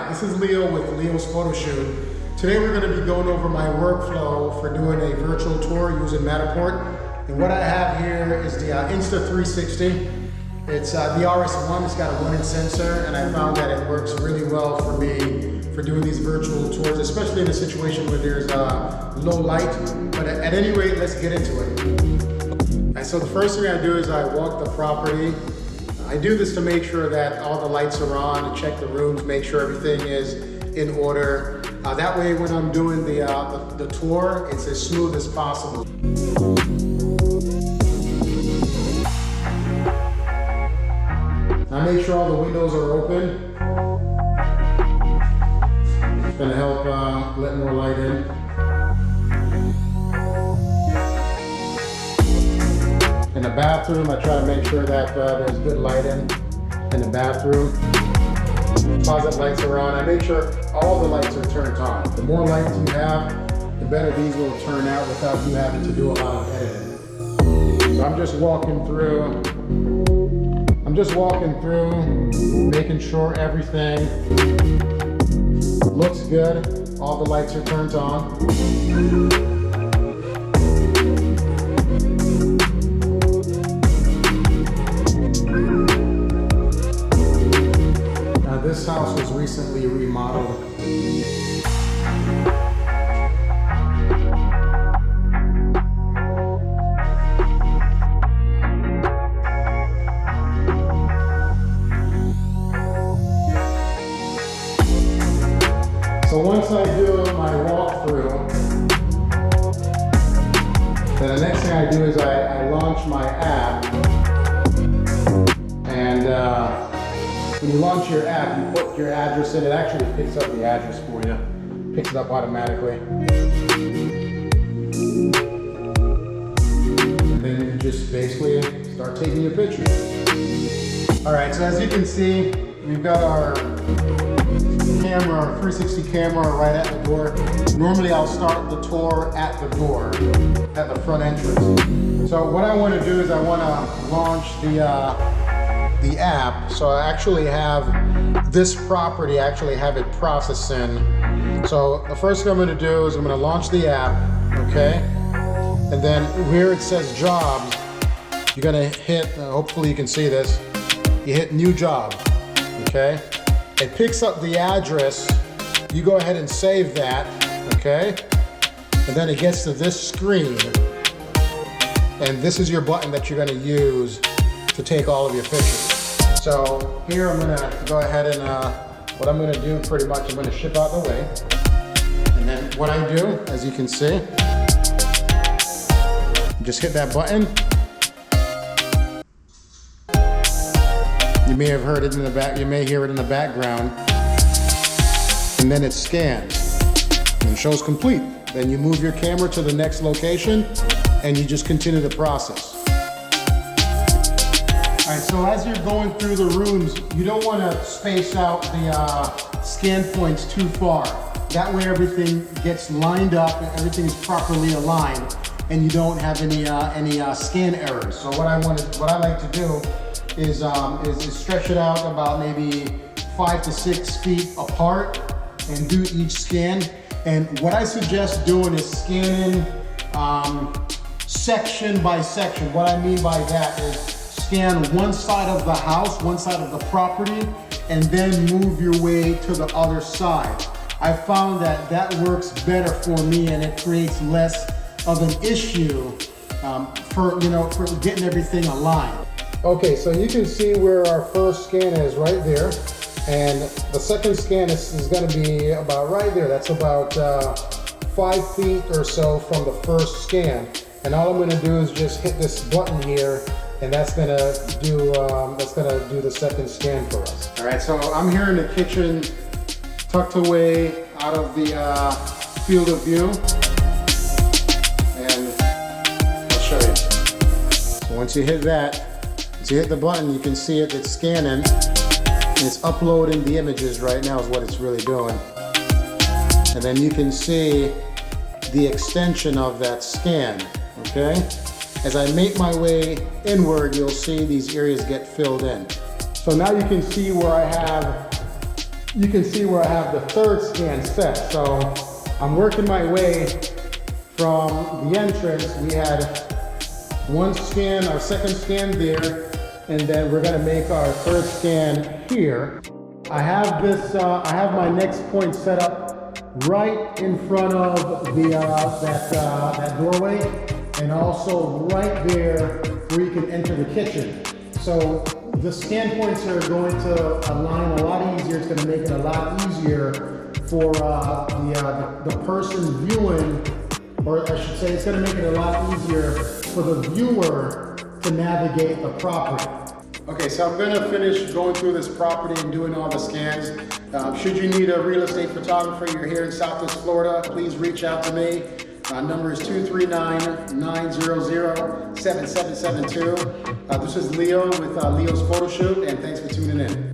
Hi, this is Leo with Leo's Photo Shoot. Today we're going to be going over my workflow for doing a virtual tour using Matterport. And what I have here is the Insta360. It's the RS1, it's got a 1-inch sensor, and I found that it works really well for me for doing these virtual tours, especially in a situation where there's low light. But at any rate, let's get into it. So the first thing I do is I walk the property. I do this to make sure that all the lights are on, check the rooms, make sure everything is in order. That way when I'm doing the tour, it's as smooth as possible. I make sure all the windows are open. It's gonna help let more light in. In the bathroom, I try to make sure that there's good light in the bathroom. Closet lights are on. I make sure all the lights are turned on. The more lights you have, the better these will turn out without you having to do a lot of editing. So I'm just walking through, making sure everything looks good. All the lights are turned on. This house was recently remodeled. So once I do my walkthrough, then the next thing I do is I launch my app. And when you launch your app, you put your address in. It actually picks up the address for you. Picks it up automatically. And then you just basically start taking your pictures. All right, so as you can see, we've got our camera, 360 camera right at the door. Normally I'll start the tour at the door, at the front entrance. So what I want to do is I want to launch the app. So I actually have this property, I actually have it processing. So the first thing I'm going to do is I'm going to launch the app, okay? And then where it says jobs, you're going to hit, hopefully you can see this, you hit new job, okay? It picks up the address, you go ahead and save that, okay? And then it gets to this screen, and this is your button that you're going to use to take all of your pictures. So here I'm gonna go ahead and what I'm gonna do pretty much, I'm gonna ship out the way. And then what I do, as you can see, just hit that button. You may have heard it in the back, you may hear it in the background. And then it scans and shows complete. Then you move your camera to the next location and you just continue the process. All right, so as you're going through the rooms, you don't want to space out the scan points too far. That way everything gets lined up and everything is properly aligned and you don't have any scan errors. So what I like to do is stretch it out about maybe 5 to 6 feet apart and do each scan. And what I suggest doing is scanning section by section. What I mean by that is scan one side of the house, one side of the property, and then move your way to the other side. I found that that works better for me and it creates less of an issue for getting everything aligned. Okay, so you can see where our first scan is right there. And the second scan is gonna be about right there. That's about 5 feet or so from the first scan. And all I'm gonna do is just hit this button here, and that's gonna do the second scan for us. All right, so I'm here in the kitchen, tucked away out of the field of view, and I'll show you. So once you hit that, once you hit the button, you can see it's scanning, and it's uploading the images right now is what it's really doing. And then you can see the extension of that scan, okay? As I make my way inward, you'll see these areas get filled in. So now you can see where I have you can see where I have the third scan set. So I'm working my way from the entrance. We had one scan, our second scan there, and then we're gonna make our third scan here. I have this, I have my next point set up right in front of the that doorway, and also right there where you can enter the kitchen. So the scan points are going to align a lot easier. It's going to make it a lot easier for the person viewing, or I should say, it's going to make it a lot easier for the viewer to navigate the property. Okay, so I'm going to finish going through this property and doing all the scans. Should you need a real estate photographer, you're here in Southwest Florida, please reach out to me. Number is 239-900-7772. This is Leo with Leo's Photo Shoot, and thanks for tuning in.